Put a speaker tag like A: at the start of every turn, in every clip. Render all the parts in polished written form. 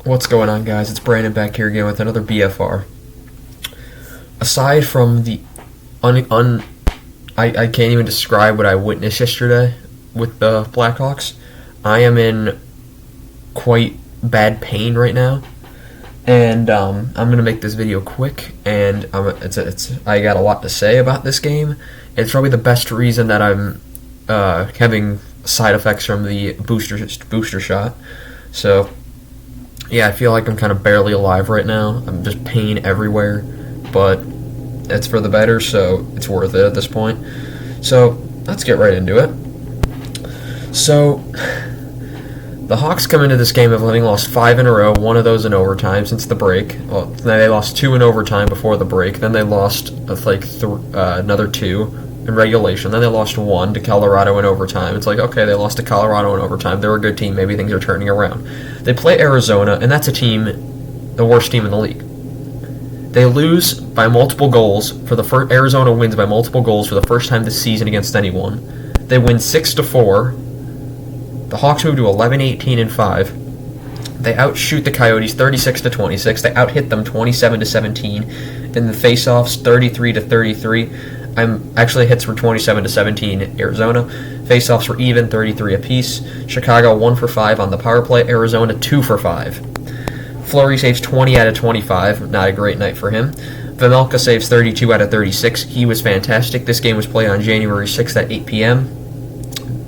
A: What's going on, guys? It's Brandon back here again with another BFR. Aside from the I can't even describe what I witnessed yesterday with the Blackhawks. I am in quite bad pain right now, and I'm gonna make this video quick. And I got a lot to say about this game. It's probably the best reason that I'm having side effects from the booster shot. So. Yeah, I feel like I'm kind of barely alive right now. I'm just pain everywhere, but it's for the better, so it's worth it at this point. So let's get right into it. So the Hawks come into this game having lost 5 in a row, one of those in overtime since the break. Well, they lost 2 in overtime before the break. Then they lost another 2 in regulation. Then they lost 1 to Colorado in overtime. It's like, okay, they lost to Colorado in overtime. They're a good team. Maybe things are turning around. They play Arizona, and that's a team, the worst team in the league. They lose by multiple goals for the first. Arizona wins by multiple goals for the first time this season against anyone. They win 6-4. The Hawks move to 11-18-5. They outshoot the Coyotes 36-26. They outhit them 27-17. In the faceoffs, 33-33. Hits were 27-17 Arizona. Faceoffs were even, 33 apiece. Chicago 1 for 5 on the power play. Arizona 2 for 5. Fleury saves 20 out of 25. Not a great night for him. Vejmelka saves 32 out of 36. He was fantastic. This game was played on January 6th at 8 p.m.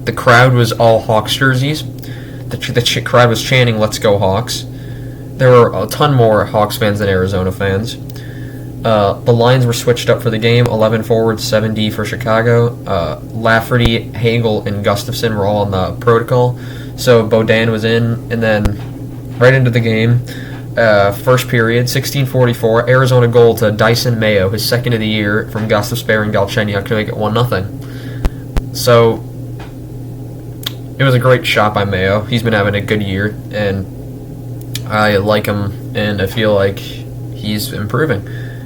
A: The crowd was all Hawks jerseys. The crowd was chanting, "Let's go Hawks." There were a ton more Hawks fans than Arizona fans. The lines were switched up for the game. 11 forwards, 7D for Chicago. Lafferty, Hagel, and Gustafsson were all on the protocol. So Beaudin was in, and then right into the game. First period, 16:44. Arizona goal to Dyson Mayo, his second of the year, from Gustafsson and Galchenyuk to make it 1-0. So it was a great shot by Mayo. He's been having a good year, and I like him, and I feel like he's improving.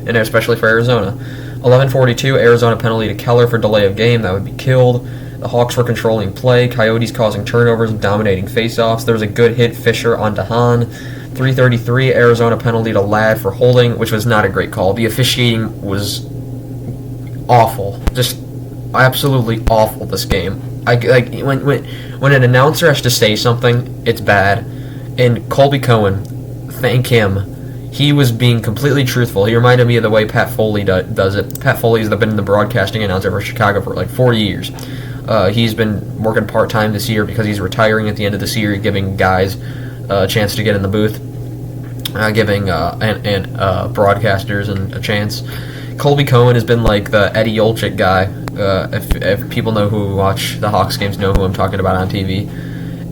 A: And especially for Arizona. 11:42, Arizona penalty to Keller for delay of game. That would be killed. The Hawks were controlling play. Coyotes causing turnovers and dominating faceoffs. There was a good hit, Fisher on DeHaan. 3:33, Arizona penalty to Ladd for holding, which was not a great call. The officiating was awful. Just absolutely awful this game. When an announcer has to say something, it's bad. And Colby Cohen, thank him. He was being completely truthful. He reminded me of the way Pat Foley does it. Pat Foley's been the broadcasting announcer for Chicago for like 40 years. He's been working part-time this year because he's retiring at the end of this year, giving guys a chance to get in the booth, giving broadcasters a chance. Colby Cohen has been like the Eddie Olczyk guy. If people know who watch the Hawks games, know who I'm talking about on TV.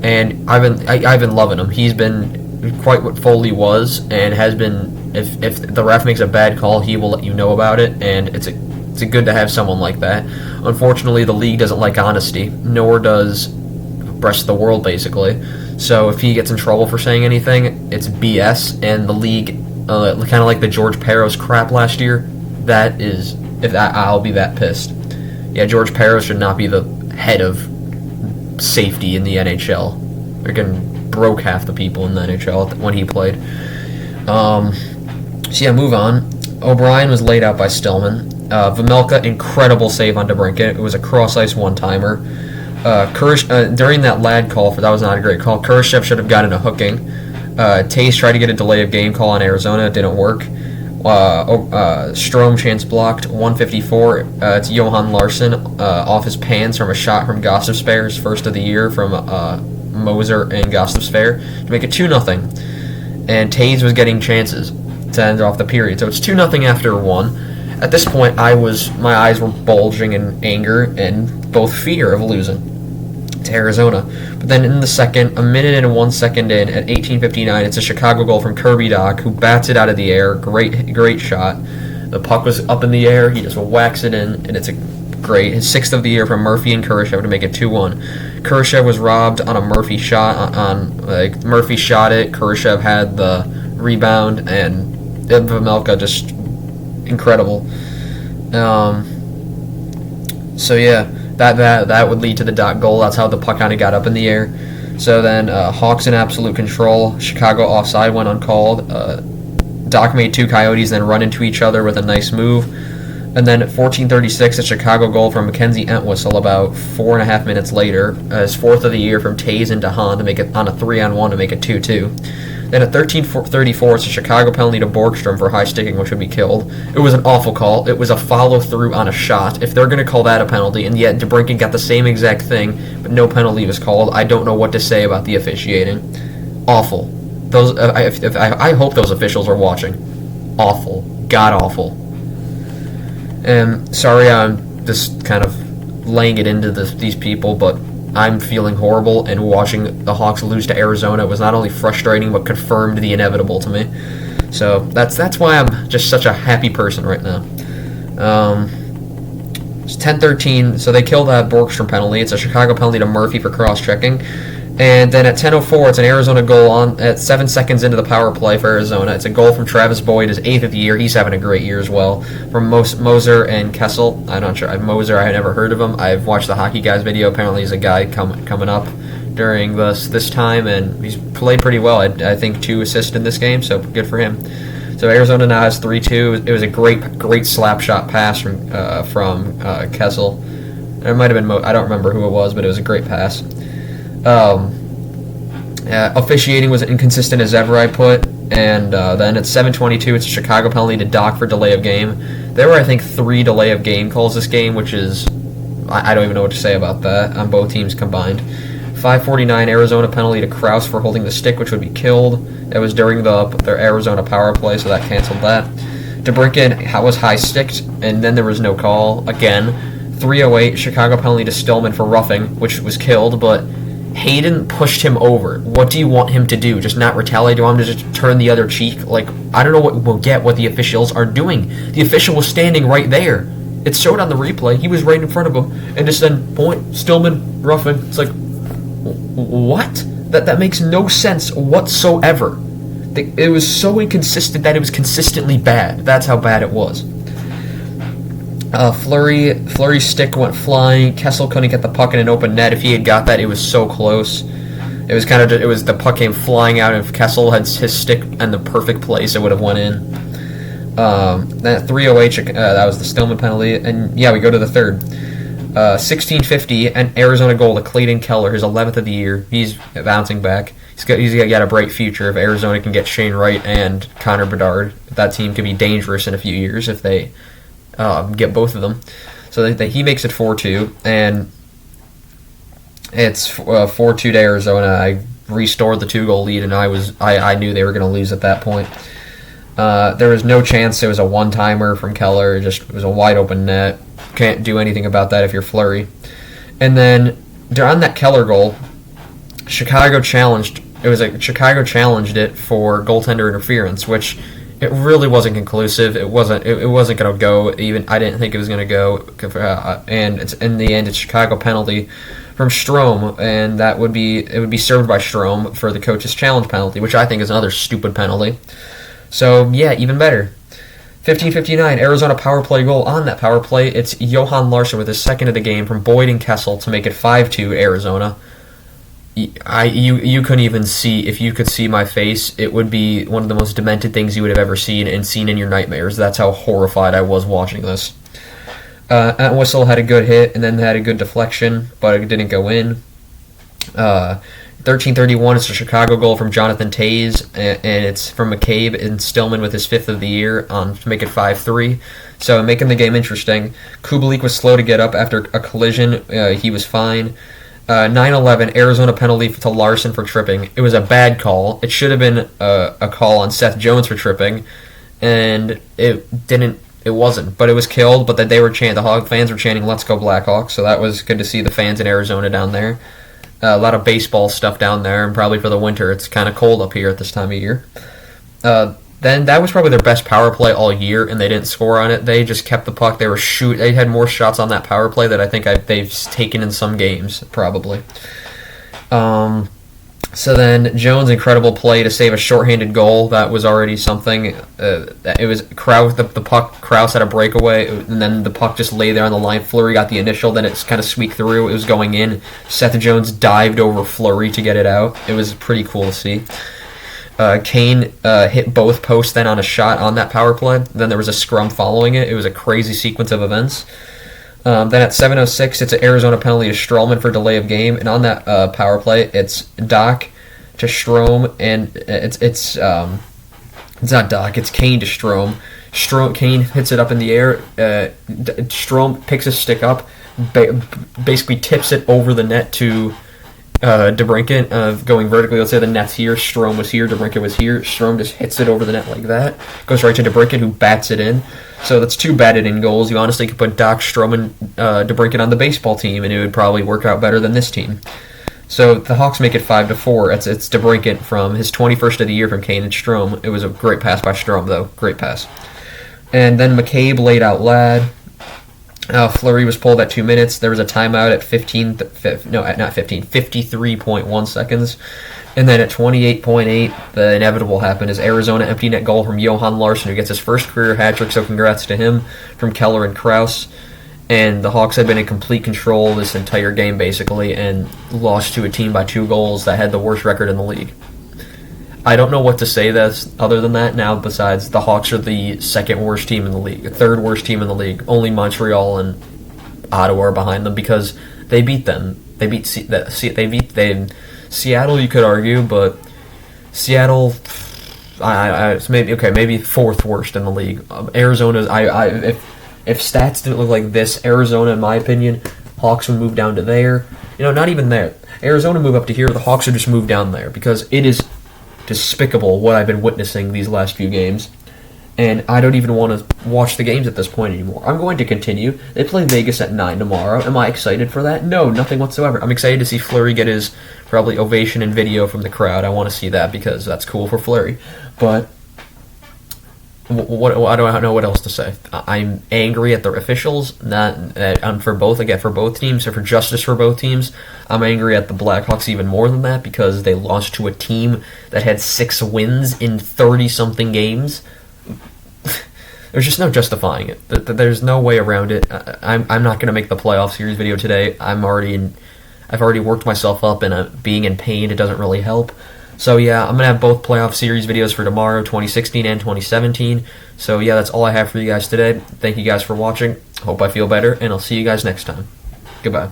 A: And I've been loving him. He's been quite what Foley was, and has been. If the ref makes a bad call, he will let you know about it, and it's good to have someone like that. Unfortunately, the league doesn't like honesty, nor does the rest of the world, basically. So if he gets in trouble for saying anything, it's BS, and the league, kind of like the George Peros crap last year, I'll be that pissed. Yeah, George Peros should not be the head of safety in the NHL. They're getting broke half the people in the NHL when he played. Move on. O'Brien was laid out by Stillman. Vejmelka, incredible save on DeBrincat. It was a cross-ice one-timer. During that Ladd call, that was not a great call. Kurashev should have gotten a hooking. Tays tried to get a delay of game call on Arizona. It didn't work. Strome chance blocked. 1:54. It's Johan Larsson off his pants from a shot from Gustafsson, first of the year from Moser and Gustafsson to make it 2-0. And Tays was getting chances to end off the period. So it's 2-0 after 1. At this point, my eyes were bulging in anger and both fear of losing to Arizona. But then in the second, a minute and 1 second in, at 18:59, it's a Chicago goal from Kirby Dach, who bats it out of the air. Great shot. The puck was up in the air. He just whacks it in, and it's his 6th of the year from Murphy and Kurashev to make it 2-1. Kurashev was robbed on a Murphy shot. Murphy shot it. Kurashev had the rebound, and Vejmelka just incredible. So yeah, that would lead to the dot goal. That's how the puck kind of got up in the air. So then Hawks in absolute control. Chicago offside went uncalled. Doc made 2 Coyotes then run into each other with a nice move. And then at 14:36, a Chicago goal from Mackenzie Entwistle about 4.5 minutes later, his 4th of the year from Tays into Hahn to make it on a 3-on-1 to make it 2-2. Then at 13:34, it's a Chicago penalty to Borgstrom for high sticking, which would be killed. It was an awful call. It was a follow-through on a shot. If they're going to call that a penalty, and yet DeBrincat got the same exact thing, but no penalty was called, I don't know what to say about the officiating. Awful. Those I hope those officials are watching. Awful. God-awful. Sorry, I'm just kind of laying it into these people, but I'm feeling horrible, and watching the Hawks lose to Arizona was not only frustrating, but confirmed the inevitable to me. So that's why I'm just such a happy person right now. It's 10:13, so they killed that Borgstrom penalty. It's a Chicago penalty to Murphy for cross-checking. And then at 10:04, it's an Arizona goal on at 7 seconds into the power play for Arizona. It's a goal from Travis Boyd, his 8th of the year. He's having a great year as well. From Moser and Kessel. I'm not sure. Moser, I had never heard of him. I've watched the Hockey Guys video. Apparently, he's a guy coming up during this time, and he's played pretty well. I think 2 assists in this game, so good for him. So Arizona now has 3-2. It was a great slap shot pass from Kessel. It might have been I don't remember who it was, but it was a great pass. Officiating was inconsistent as ever, I put, and then at 7:22, it's a Chicago penalty to Doc for delay of game. There were, I think, 3 delay of game calls this game, which is, I don't even know what to say about that on both teams combined. 5:49, Arizona penalty to Krause for holding the stick, which would be killed. It was during their Arizona power play, so that canceled that. DeBrincat was high sticked, and then there was no call again. 3:08, Chicago penalty to Stillman for roughing, which was killed, but Hayden pushed him over. What do you want him to do? Just not retaliate? Do you want him to just turn the other cheek? Like, I don't know what the officials are doing. The official was standing right there. It showed on the replay. He was right in front of him. And just then, point, Stillman, roughing. It's like, what? That makes no sense whatsoever. It was so inconsistent that it was consistently bad. That's how bad it was. Fleury's stick went flying. Kessel couldn't get the puck in an open net. If he had got that, it was so close. It was the puck came flying out, and if Kessel had his stick in the perfect place, it would have went in. Then at 3:08, that was the Stillman penalty, and yeah, we go to the third. 16:50, an Arizona goal to Clayton Keller, his 11th of the year. He's bouncing back. He's got a bright future if Arizona can get Shane Wright and Connor Bedard. That team could be dangerous in a few years if they get both of them. So he makes it 4-2, and it's 4-2 to Arizona. I restored the 2-goal lead, and I knew they were going to lose at that point. There was no chance. It was a one-timer from Keller. It was a wide-open net. Can't do anything about that if you're Fleury. And then on that Keller goal, Chicago challenged it for goaltender interference, which it really wasn't conclusive. It wasn't going to go. Even I didn't think it was going to go. And it's in the end, it's Chicago penalty from Strome, and it would be served by Strome for the coach's challenge penalty, which I think is another stupid penalty. So yeah, even better. 15:59, Arizona power play goal. On that power play, it's Johan Larsson with his 2nd of the game from Boyd and Kessel to make it 5-2 Arizona. You couldn't even see, if you could see my face, it would be one of the most demented things you would have ever seen and seen in your nightmares. That's how horrified I was watching this. Entwistle had a good hit and then had a good deflection, but it didn't go in. 13:31, it's a Chicago goal from Jonathan Tays, and it's from McCabe and Stillman with his 5th of the year to make it 5-3. So making the game interesting. Kubalik was slow to get up after a collision. He was fine. 9:11, Arizona penalty to Larson for tripping. It was a bad call. It should have been a call on Seth Jones for tripping, and it wasn't. But it was killed. But that the Hog fans were chanting "Let's go Blackhawks," so that was good to see the fans in Arizona down there. A lot of baseball stuff down there, and probably for the winter, it's kind of cold up here at this time of year. Then that was probably their best power play all year, and they didn't score on it. They just kept the puck. They had more shots on that power play that I think they've taken in some games, probably. So then Jones' incredible play to save a shorthanded goal, that was already something. It was Kraus, the puck, Kraus had a breakaway, and then the puck just lay there on the line. Fleury got the initial, then it's kind of squeaked through. It was going in. Seth Jones dived over Fleury to get it out. It was pretty cool to see. Kane hit both posts then on a shot on that power play. Then there was a scrum following it. It was a crazy sequence of events. Then at 7:06, it's an Arizona penalty to Stroman for delay of game, and on that power play, it's Doc to Strome, and it's not Doc, it's Kane to Strome. Kane hits it up in the air. Strome picks his stick up, basically tips it over the net to DeBrincat, going vertically. Let's say the net's here, Strome was here, DeBrincat was here. Strome just hits it over the net like that, goes right to DeBrincat, who bats it in. So that's 2 batted in goals. You honestly could put Doc, Strome, and DeBrincat on the baseball team, and it would probably work out better than this team. So the Hawks make it 5-4. It's DeBrincat from his 21st of the year from Kane and Strome. It was a great pass by Strome, though. Great pass. And then McCabe laid out Ladd. Fleury was pulled at 2 minutes. There was a timeout at 53.1 seconds. And then at 28.8, the inevitable happened as Arizona empty net goal from Johan Larsson, who gets his first career hat trick, so congrats to him, from Keller and Kraus. And the Hawks had been in complete control this entire game, basically, and lost to a team by 2 goals that had the worst record in the league. I don't know what to say this other than that now, besides the Hawks are the 2nd worst team in the league, the 3rd worst team in the league. Only Montreal and Ottawa are behind them because they beat them. They beat Seattle, you could argue, but Seattle, it's maybe 4th worst in the league. Arizona, if stats didn't look like this, Arizona, in my opinion, Hawks would move down to there. Not even there. Arizona move up to here. The Hawks would just move down there because it is despicable what I've been witnessing these last few games. And I don't even want to watch the games at this point anymore. I'm going to continue. They play Vegas at 9 tomorrow. Am I excited for that? No, nothing whatsoever. I'm excited to see Fleury get his probably ovation and video from the crowd. I want to see that because that's cool for Fleury. But I don't know what else to say. I'm angry at the officials, for both teams, or for justice for both teams. I'm angry at the Blackhawks even more than that because they lost to a team that had 6 wins in 30-something games. There's just no justifying it. There's no way around it. I'm not going to make the playoff series video today. I've already worked myself up, and being in pain, it doesn't really help. So yeah, I'm going to have both playoff series videos for tomorrow, 2016 and 2017. So yeah, that's all I have for you guys today. Thank you guys for watching. Hope I feel better, and I'll see you guys next time. Goodbye.